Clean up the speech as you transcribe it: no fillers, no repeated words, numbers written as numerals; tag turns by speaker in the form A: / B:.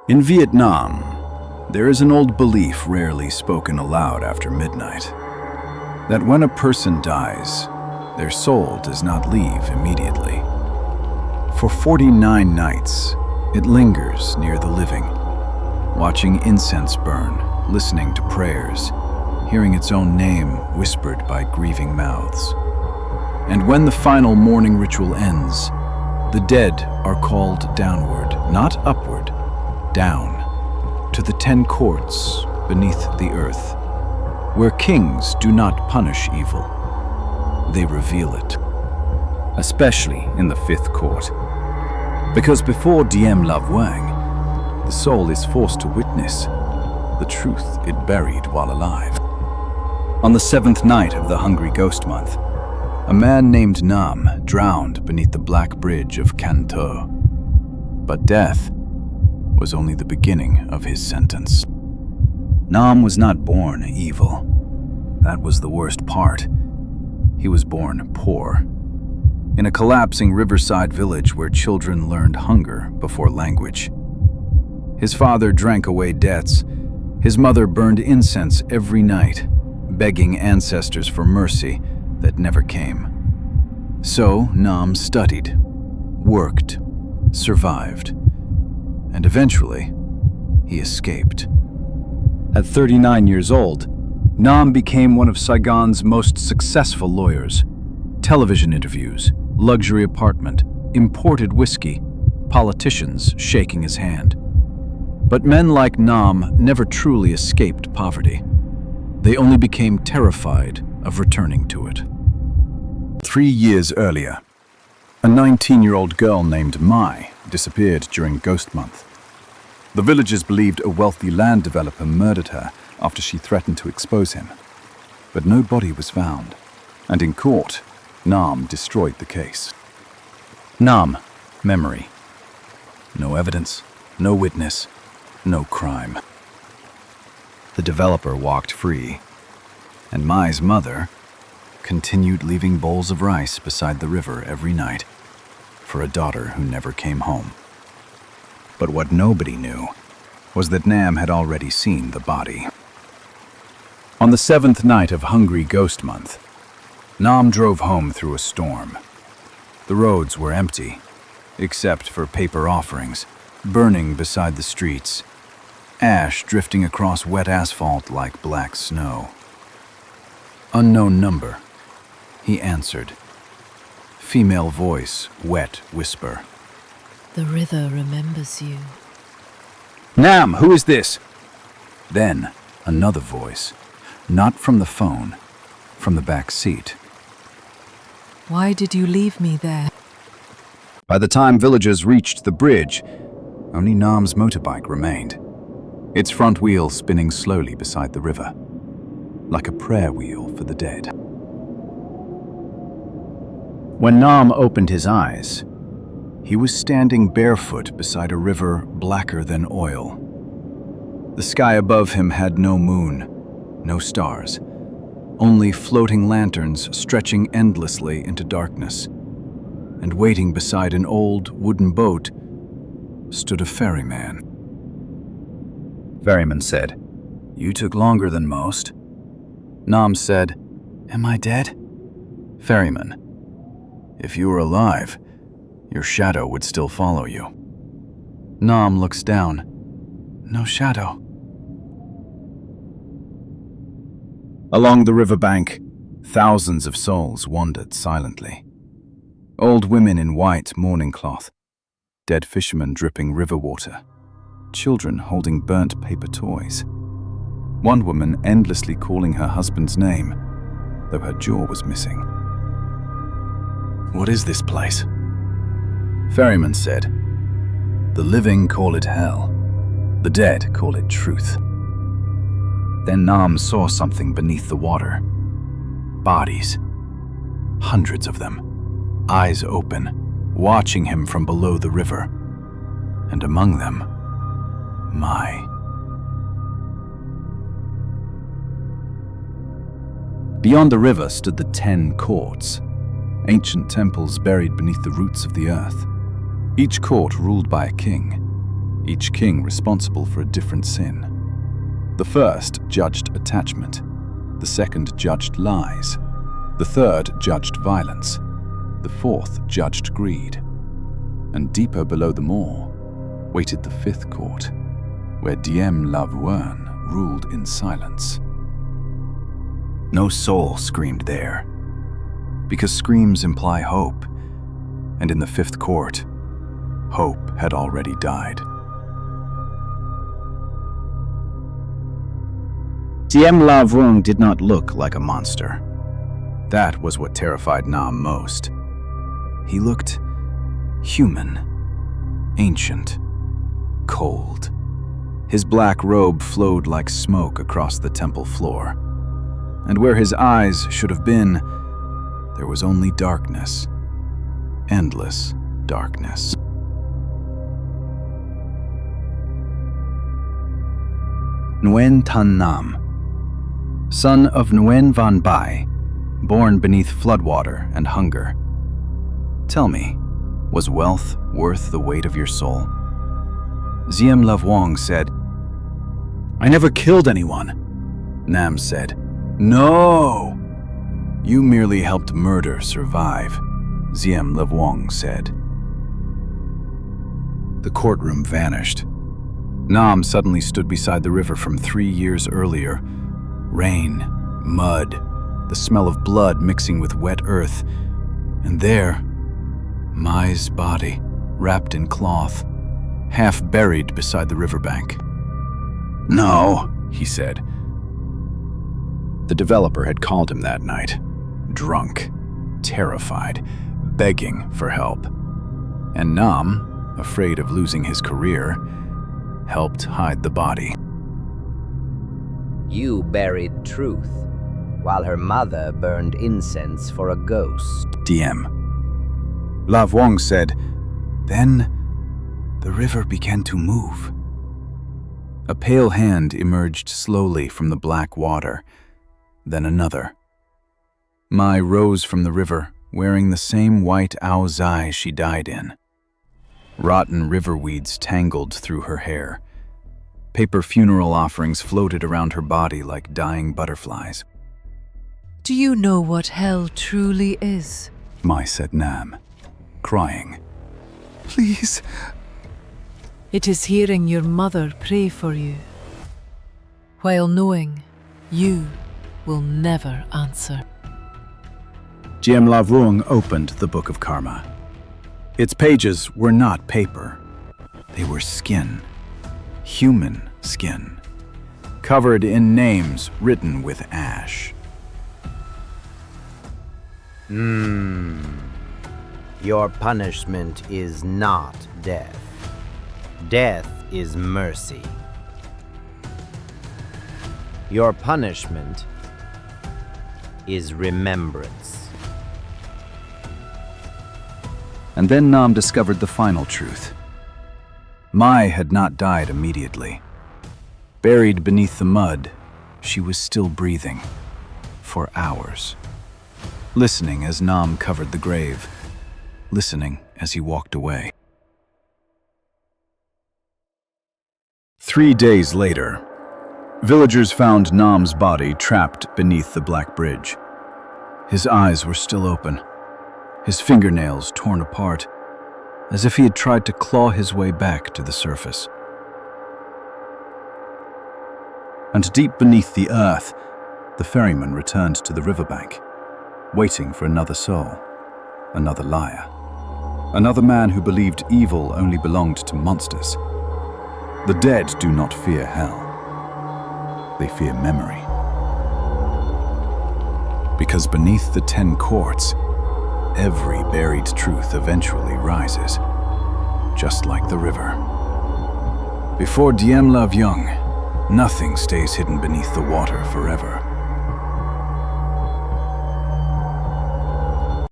A: In Vietnam, there is an old belief rarely spoken aloud after midnight, that when a person dies, their soul does not leave immediately. For 49 nights, it lingers near the living, watching incense burn, listening to prayers, hearing its own name whispered by grieving mouths. And when the final mourning ritual ends, the dead are called downward, not upward, down, to the 10 courts beneath the earth, where kings do not punish evil, they reveal it. Especially in the 5th court. Because before Diêm La Vương, the soul is forced to witness the truth it buried while alive. On the 7th night of the Hungry Ghost Month, a man named Nam drowned beneath the black bridge of Can Tho. But death was only the beginning of his sentence. Nam was not born evil. That was the worst part. He was born poor. In a collapsing riverside village where children learned hunger before language. His father drank away debts. His mother burned incense every night, begging ancestors for mercy that never came. So Nam studied, worked, survived, and eventually he escaped. At 39 years old, Nam became one of Saigon's most successful lawyers. Television interviews, luxury apartment, imported whiskey, politicians shaking his hand. But men like Nam never truly escaped poverty. They only became terrified of returning to it. 3 years earlier, a 19-year-old girl named Mai disappeared during Ghost Month. The villagers believed a wealthy land developer murdered her after she threatened to expose him. But no body was found, and in court, Nam destroyed the case. Nam, memory. No evidence, no witness, no crime. The developer walked free, and Mai's mother continued leaving bowls of rice beside the river every night for a daughter who never came home. But what nobody knew was that Nam had already seen the body. On the 7th night of Hungry Ghost Month, Nam drove home through a storm. The roads were empty, except for paper offerings burning beside the streets, ash drifting across wet asphalt like black snow. Unknown number, he answered. Female voice, wet whisper.
B: The river remembers you.
A: Nam, who is this? Then another voice, not from the phone, from the back seat.
B: Why did you leave me there?
A: By the time villagers reached the bridge, only Nam's motorbike remained, its front wheel spinning slowly beside the river, like a prayer wheel for the dead. When Nam opened his eyes, he was standing barefoot beside a river blacker than oil. The sky above him had no moon, no stars, only floating lanterns stretching endlessly into darkness. And waiting beside an old wooden boat stood a ferryman. Ferryman said, "You took longer than most." Nam said, "Am I dead?" Ferryman, "If you were alive, your shadow would still follow you." Nam looks down. No shadow. Along the riverbank, thousands of souls wandered silently. Old women in white mourning cloth, dead fishermen dripping river water, children holding burnt paper toys. One woman endlessly calling her husband's name, though her jaw was missing. "What is this place?" Ferryman said, "The living call it hell, the dead call it truth." Then Nam saw something beneath the water. Bodies. Hundreds of them. Eyes open, watching him from below the river. And among them, Mai. Beyond the river stood the 10 courts, ancient temples buried beneath the roots of the earth. Each court ruled by a king, each king responsible for a different sin. The first judged attachment, the second judged lies, the third judged violence, the fourth judged greed, and deeper below them all waited the fifth court, where Diêm La Vương ruled in silence. No soul screamed there, because screams imply hope, and in the fifth court, hope had already died. Diêm La Vương did not look like a monster. That was what terrified Nam most. He looked human, ancient, cold. His black robe flowed like smoke across the temple floor, and where his eyes should have been, there was only darkness, endless darkness. Nguyễn Thành Nam, son of Nguyen Van Bai, born beneath floodwater and hunger. Tell me, was wealth worth the weight of your soul? Diêm La Vương said, I never killed anyone. Nam said, No! You merely helped murder survive, Diêm La Vương said. The courtroom vanished. Nam suddenly stood beside the river from 3 years earlier. Rain, mud, the smell of blood mixing with wet earth, and there, Mai's body, wrapped in cloth, half buried beside the riverbank. No, he said. The developer had called him that night, drunk, terrified, begging for help. And Nam, afraid of losing his career, helped hide the body.
C: You buried truth, while her mother burned incense for a ghost.
A: Diêm La Vương said, Then the river began to move. A pale hand emerged slowly from the black water, then another. Mai rose from the river, wearing the same white ao dai she died in. Rotten river weeds tangled through her hair. Paper funeral offerings floated around her body like dying butterflies.
B: Do you know what hell truly is?
A: Mai said Nam, crying. Please.
B: It is hearing your mother pray for you, while knowing you will never answer.
A: Diêm La Vương opened the Book of Karma. Its pages were not paper. They were skin, human skin, covered in names written with ash.
C: Your punishment is not death. Death is mercy. Your punishment is remembrance.
A: And then Nam discovered the final truth. Mai had not died immediately. Buried beneath the mud, she was still breathing, for hours. Listening as Nam covered the grave, listening as he walked away. 3 days later, villagers found Nam's body trapped beneath the Black Bridge. His eyes were still open, his fingernails torn apart, as if he had tried to claw his way back to the surface. And deep beneath the earth, the ferryman returned to the riverbank, waiting for another soul, another liar, another man who believed evil only belonged to monsters. The dead do not fear hell. They fear memory. Because beneath the 10 courts, every buried truth eventually rises, just like the river. Before Diêm La Vương, nothing stays hidden beneath the water forever.